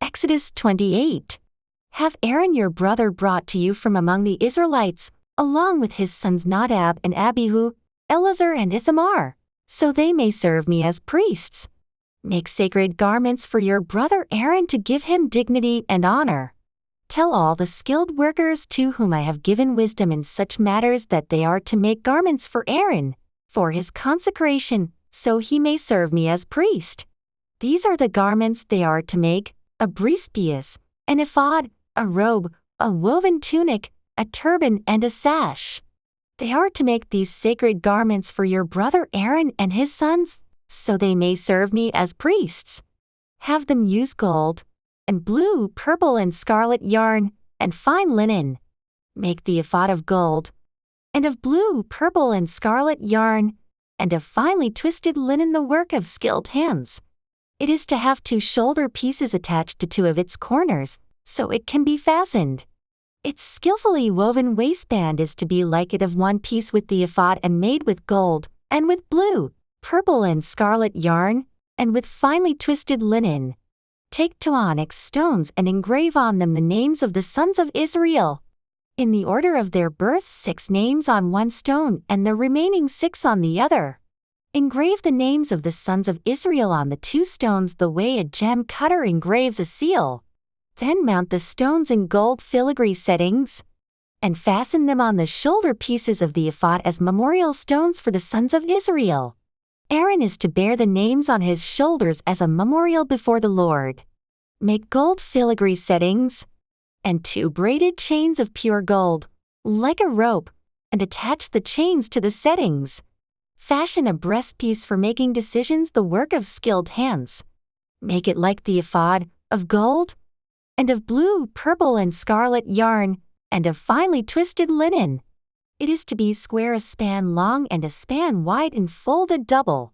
Exodus 28. Have Aaron your brother brought to you from among the Israelites, along with his sons Nadab and Abihu, Eleazar and Ithamar, so they may serve me as priests. Make sacred garments for your brother Aaron to give him dignity and honor. Tell all the skilled workers to whom I have given wisdom in such matters that they are to make garments for Aaron, for his consecration, so he may serve me as priest. These are the garments they are to make: a breastpiece, an ephod, a robe, a woven tunic, a turban and a sash. They are to make these sacred garments for your brother Aaron and his sons, so they may serve me as priests. Have them use gold, and blue, purple and scarlet yarn, and fine linen. Make the ephod of gold, and of blue, purple and scarlet yarn, and of finely twisted linen, the work of skilled hands. It is to have 2 shoulder pieces attached to 2 of its corners, so it can be fastened. Its skillfully woven waistband is to be like it of one piece with the ephod, and made with gold, and with blue, purple and scarlet yarn, and with finely twisted linen. Take 2 onyx stones and engrave on them the names of the sons of Israel, in the order of their births, 6 names on one stone and the remaining 6 on the other. Engrave the names of the sons of Israel on the 2 stones the way a gem cutter engraves a seal. Then mount the stones in gold filigree settings, and fasten them on the shoulder pieces of the ephod as memorial stones for the sons of Israel. Aaron is to bear the names on his shoulders as a memorial before the Lord. Make gold filigree settings, and 2 braided chains of pure gold, like a rope, and attach the chains to the settings. Fashion a breastpiece for making decisions, the work of skilled hands. Make it like the ephod, of gold, and of blue, purple and scarlet yarn, and of finely twisted linen. It is to be square, a span long and a span wide, and folded double.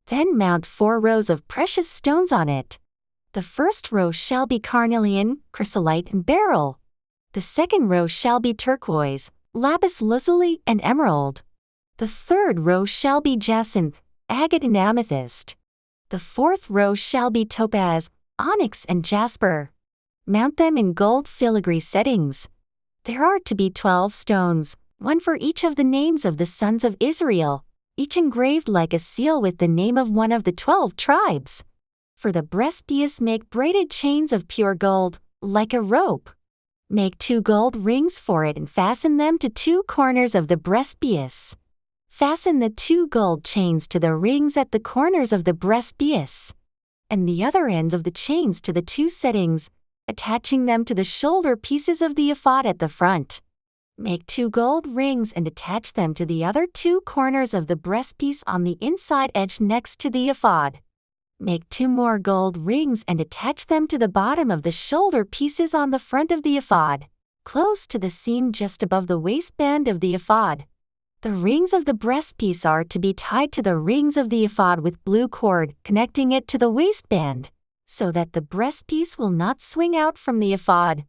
Then mount 4 rows of precious stones on it. The first row shall be carnelian, chrysolite and beryl. The second row shall be turquoise, lapis lazuli and emerald. The third row shall be jacinth, agate and amethyst. The 4th row shall be topaz, onyx and jasper. Mount them in gold filigree settings. There are to be 12 stones, 1 for each of the names of the sons of Israel, each engraved like a seal with the name of one of the 12 tribes. For the breastpiece make braided chains of pure gold, like a rope. Make 2 gold rings for it and fasten them to 2 corners of the breastpiece. Fasten the 2 gold chains to the rings at the corners of the breastpiece, and the other ends of the chains to the 2 settings, attaching them to the shoulder pieces of the ephod at the front. Make 2 gold rings and attach them to the other 2 corners of the breastpiece on the inside edge next to the ephod. Make 2 more gold rings and attach them to the bottom of the shoulder pieces on the front of the ephod, close to the seam just above the waistband of the ephod. The rings of the breastpiece are to be tied to the rings of the ephod with blue cord, connecting it to the waistband, so that the breastpiece will not swing out from the ephod.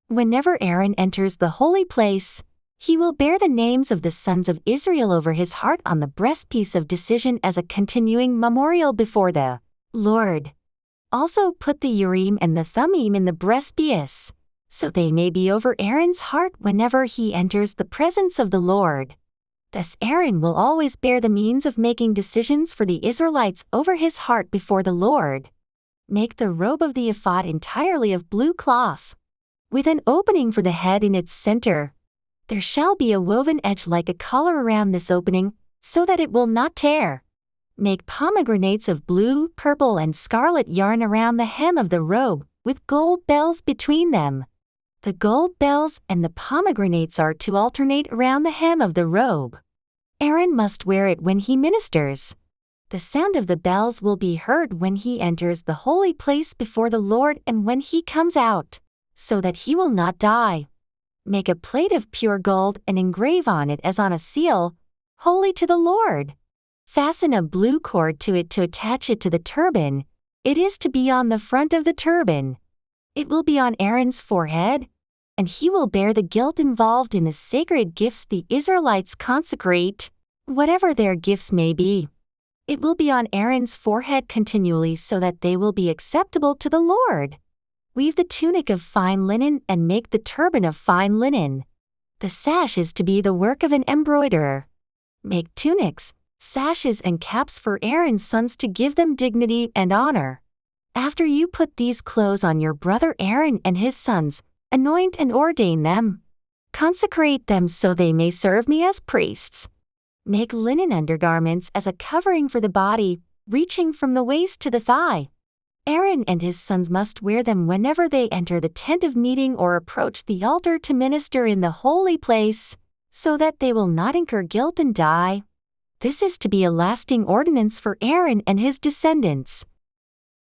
Whenever Aaron enters the holy place, he will bear the names of the sons of Israel over his heart on the breastpiece of decision as a continuing memorial before the Lord. Also put the Urim and the Thummim in the breastpiece, so they may be over Aaron's heart whenever he enters the presence of the Lord. Thus Aaron will always bear the means of making decisions for the Israelites over his heart before the Lord. Make the robe of the ephod entirely of blue cloth, with an opening for the head in its center. There shall be a woven edge like a collar around this opening, so that it will not tear. Make pomegranates of blue, purple and scarlet yarn around the hem of the robe, with gold bells between them. The gold bells and the pomegranates are to alternate around the hem of the robe. Aaron must wear it when he ministers. The sound of the bells will be heard when he enters the holy place before the Lord and when he comes out, so that he will not die. Make a plate of pure gold and engrave on it as on a seal, "Holy to the Lord." Fasten a blue cord to it to attach it to the turban. It is to be on the front of the turban. It will be on Aaron's forehead, and he will bear the guilt involved in the sacred gifts the Israelites consecrate, whatever their gifts may be. It will be on Aaron's forehead continually so that they will be acceptable to the Lord. Weave the tunic of fine linen and make the turban of fine linen. The sash is to be the work of an embroiderer. Make tunics, sashes and caps for Aaron's sons to give them dignity and honor. After you put these clothes on your brother Aaron and his sons, anoint and ordain them. Consecrate them so they may serve me as priests. Make linen undergarments as a covering for the body, reaching from the waist to the thigh. Aaron and his sons must wear them whenever they enter the tent of meeting or approach the altar to minister in the holy place, so that they will not incur guilt and die. This is to be a lasting ordinance for Aaron and his descendants.